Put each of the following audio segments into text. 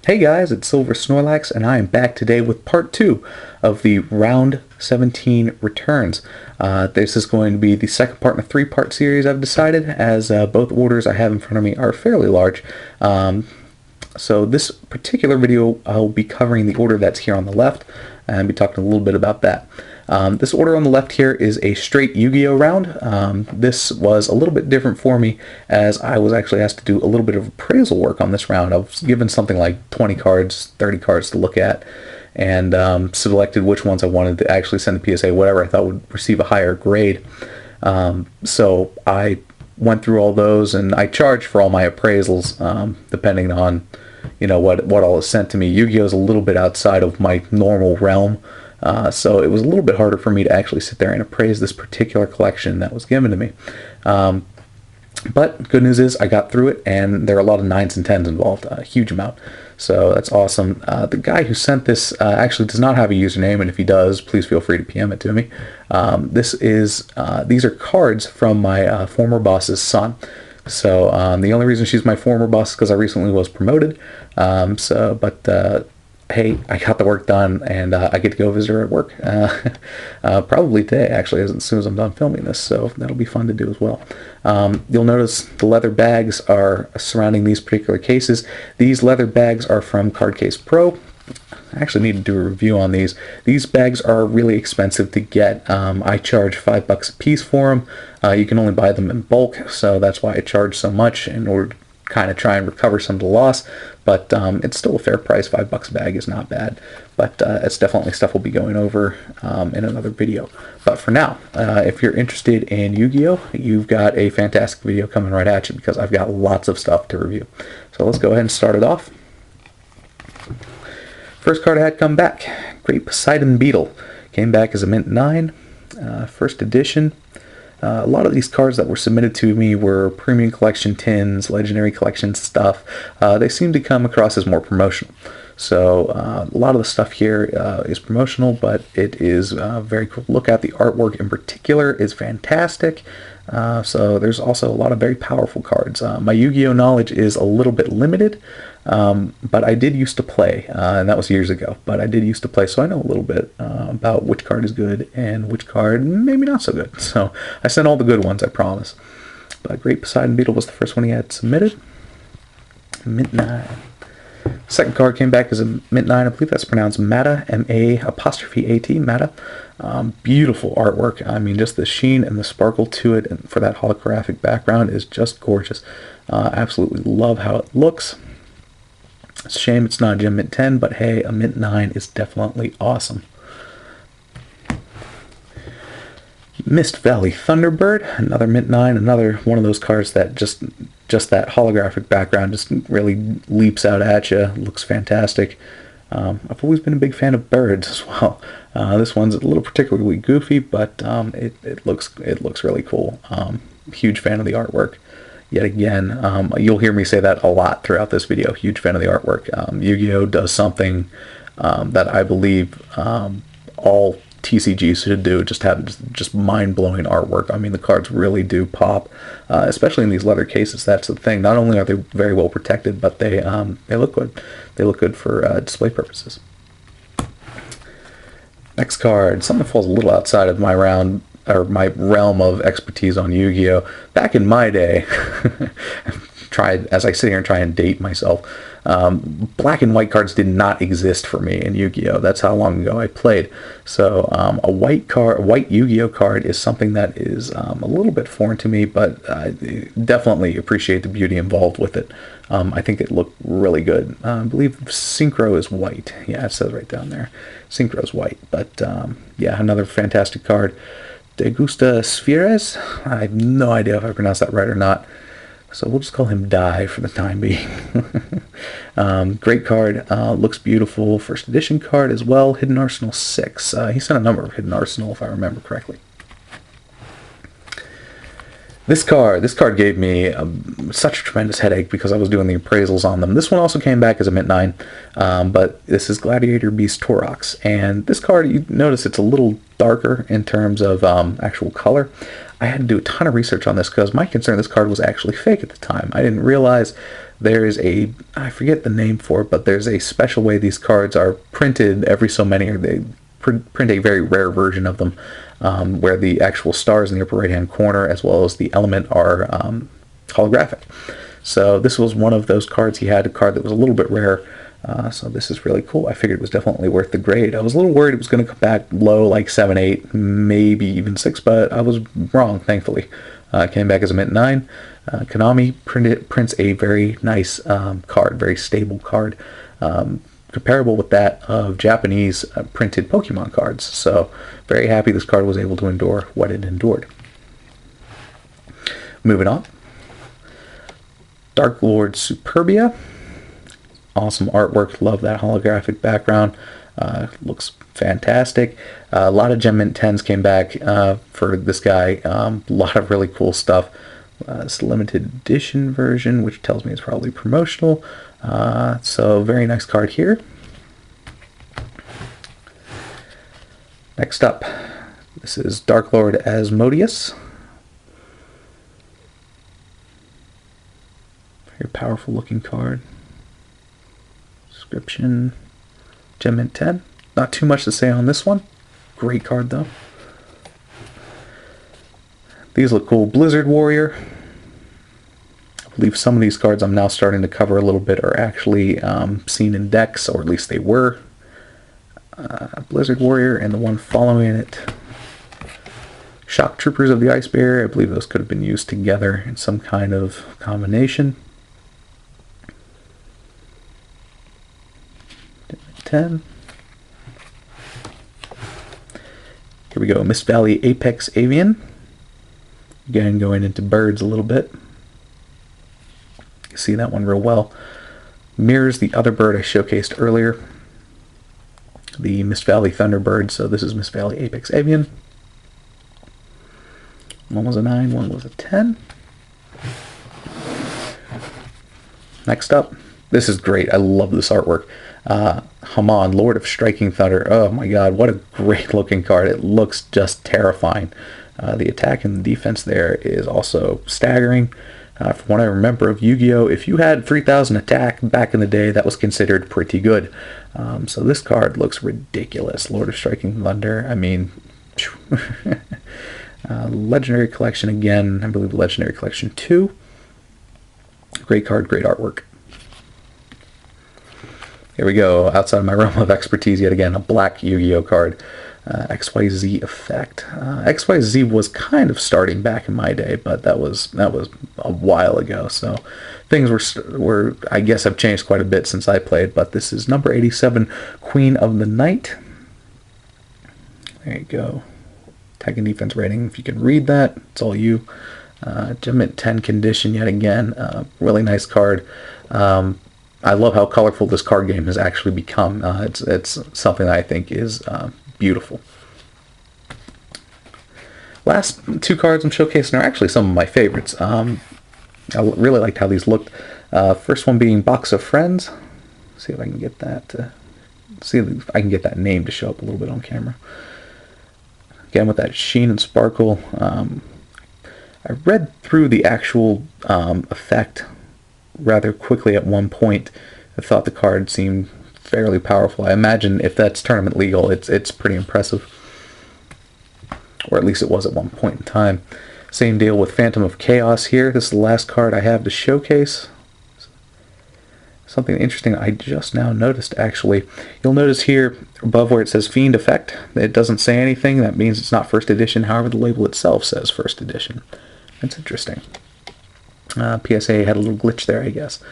Hey guys, it's Silver Snorlax, and I am back today with part 2 of the Round 17 returns. This is going to be the second part in a 3-part series, I've decided, as both orders I have in front of me are fairly large. So this particular video, I'll be covering the order that's here on the left, and I'll be talking a little bit about that. This order on the left here is a straight Yu-Gi-Oh round. This was a little bit different for me, as I was actually asked to do a little bit of appraisal work on this round. I was given something like 20 cards, 30 cards to look at, and selected which ones I wanted to actually send to PSA, whatever I thought would receive a higher grade. So I went through all those, and I charged for all my appraisals, depending on what all is sent to me. Yu-Gi-Oh is a little bit outside of my normal realm. So it was a little bit harder for me to actually sit there and appraise this particular collection that was given to me. But good news is I got through it, and there are a lot of 9s and 10s involved, a huge amount. So that's awesome. The guy who sent this actually does not have a username, and if he does, please feel free to PM it to me. These are cards from my former boss's son. So the only reason she's my former boss is because I recently was promoted. Hey, I got the work done, and I get to go visit her at work. Probably today, actually, as soon as I'm done filming this, so that'll be fun to do as well. You'll notice the leather bags are surrounding these particular cases. These leather bags are from Cardcase Pro. I actually need to do a review on these. These bags are really expensive to get. I charge $5 a piece for them. You can only buy them in bulk, so that's why I charge so much, in order to kind of try and recover some of the loss. But it's still a fair price. $5 a bag is not bad, but it's definitely stuff we'll be going over in another video. But for now, if you're interested in Yu-Gi-Oh, you've got a fantastic video coming right at you, because I've got lots of stuff to review. So let's go ahead and start it off. First card I had come back, Great Poseidon Beetle. Came back as a mint 9, first edition. A lot of these cards that were submitted to me were premium collection tins, legendary collection stuff. They seem to come across as more promotional. So a lot of the stuff here is promotional, but it is very cool to look at. The artwork in particular is fantastic. So there's also a lot of very powerful cards. My Yu-Gi-Oh knowledge is a little bit limited, but I did used to play, and that was years ago, but I did used to play, so I know a little bit about which card is good and which card maybe not so good. So I sent all the good ones, I promise. But Great Poseidon Beetle was the first one he had submitted. Mint 9. Second card came back as a mint 9. I believe that's pronounced Mata, M-A''A-T, Mata. Beautiful artwork. I mean, just the sheen and the sparkle to it, and for that holographic background, is just gorgeous. Absolutely love how it looks. It's a shame it's not a Gem Mint 10, but hey, a Mint 9 is definitely awesome. Mist Valley Thunderbird, another Mint 9, another one of those cards that just that holographic background just really leaps out at you. Looks fantastic. I've always been a big fan of birds as well. This one's a little particularly goofy, but it looks really cool. Huge fan of the artwork. Yet again, you'll hear me say that a lot throughout this video. Huge fan of the artwork. Yu-Gi-Oh does something that I believe all TCGs should do. Just mind-blowing artwork. I mean, the cards really do pop, especially in these leather cases. That's the thing. Not only are they very well protected, but they look good. They look good for display purposes. Next card, something that falls a little outside of my my realm of expertise on Yu-Gi-Oh. Back in my day, as I sit here and try and date myself, black and white cards did not exist for me in Yu-Gi-Oh. That's how long ago I played. So a white Yu-Gi-Oh card is something that is a little bit foreign to me, but I definitely appreciate the beauty involved with it. I think it looked really good. I believe Synchro is white. Yeah, it says right down there. Synchro is white. But yeah, another fantastic card. Degusta Spheres. I have no idea if I pronounced that right or not. So we'll just call him Die for the time being. Great card. Looks beautiful. First edition card as well. Hidden Arsenal 6. He sent a number of Hidden Arsenal, if I remember correctly. This card gave me such a tremendous headache because I was doing the appraisals on them. This one also came back as a mint 9, but this is Gladiator Beast Torox. And this card, you notice it's a little darker in terms of actual color. I had to do a ton of research on this because my concern this card was actually fake at the time. I didn't realize there's a, I forget the name for it, but there's a special way these cards are printed every so many, or they print a very rare version of them, where the actual stars in the upper right hand corner as well as the element are holographic. So this was one of those cards. He had a card that was a little bit rare. So this is really cool. I figured it was definitely worth the grade. I was a little worried it was going to come back low, like 7, 8, maybe even 6, but I was wrong, thankfully. Came back as a mint 9. Konami prints a very nice card, very stable card, comparable with that of Japanese printed Pokemon cards. So very happy this card was able to endure what it endured. Moving on. Dark Lord Superbia. Awesome artwork. Love that holographic background. Looks fantastic. A lot of Gem Mint 10s came back for this guy. A lot of really cool stuff. It's a limited edition version, which tells me it's probably promotional. So very nice card here. Next up, this is Dark Lord Asmodeus. Very powerful looking card. Description, Gem Mint 10. Not too much to say on this one. Great card though. These look cool. Blizzard Warrior. I believe some of these cards I'm now starting to cover a little bit are actually seen in decks, or at least they were. Blizzard Warrior and the one following it. Shock Troopers of the Ice Barrier. I believe those could have been used together in some kind of combination. 10. Here we go, Mist Valley Apex Avian. Again, going into birds a little bit. You see that one real well. Mirrors the other bird I showcased earlier, the Mist Valley Thunderbird. So this is Mist Valley Apex Avian. One was a 9, one was a 10. Next up, this is great. I love this artwork. Haman, Lord of Striking Thunder. Oh my god, what a great looking card. It looks just terrifying. The attack and the defense there is also staggering. From what I remember of Yu-Gi-Oh!, if you had 3,000 attack back in the day, that was considered pretty good. So this card looks ridiculous. Lord of Striking Thunder, I mean... Legendary Collection again, I believe Legendary Collection 2. Great card, great artwork. Here we go, outside of my realm of expertise yet again, a black Yu-Gi-Oh card. XYZ Effect. XYZ was kind of starting back in my day, but that was a while ago, so things were I guess have changed quite a bit since I played, but this is number 87, Queen of the Night. There you go. Attack and defense rating, if you can read that, it's all you. Gem Mint 10 condition yet again. Really nice card. I love how colorful this card game has actually become. It's something that I think is beautiful. Last two cards I'm showcasing are actually some of my favorites. I really liked how these looked. First one being Box of Friends. See if I can get that. See if I can get that name to show up a little bit on camera. Again with that sheen and sparkle. I read through the actual effect rather quickly at one point. I thought the card seemed fairly powerful. I imagine if that's tournament legal, it's pretty impressive. Or at least it was at one point in time. Same deal with Phantom of Chaos here. This is the last card I have to showcase. Something interesting I just now noticed, actually. You'll notice here above where it says Fiend Effect, it doesn't say anything. That means it's not first edition. However, the label itself says first edition. That's interesting. PSA had a little glitch there, I guess.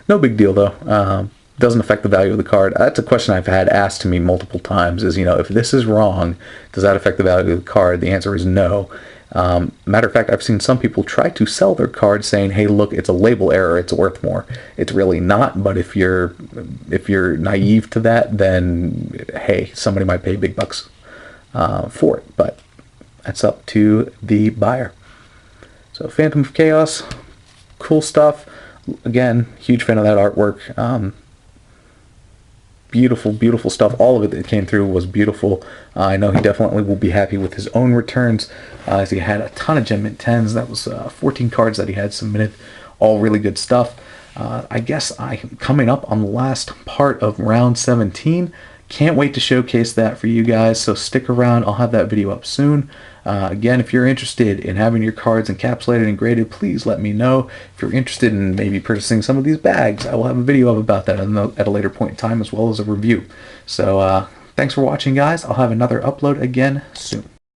No big deal, though. Doesn't affect the value of the card. That's a question I've had asked to me multiple times, is, if this is wrong, does that affect the value of the card? The answer is no. Matter of fact, I've seen some people try to sell their cards saying, hey, look, it's a label error, it's worth more. It's really not, but if you're naive to that, then, hey, somebody might pay big bucks for it, but that's up to the buyer. So Phantom of Chaos, cool stuff. Again, huge fan of that artwork. beautiful, beautiful stuff. All of it that came through was beautiful. I know he definitely will be happy with his own returns, as he had a ton of Gem Mint 10s. That was 14 cards that he had submitted. All really good stuff. I guess I'm coming up on the last part of round 17. Can't wait to showcase that for you guys, so stick around. I'll have that video up soon. Again, if you're interested in having your cards encapsulated and graded, please let me know. If you're interested in maybe purchasing some of these bags, I will have a video up about that at a later point in time, as well as a review. So thanks for watching, guys. I'll have another upload again soon.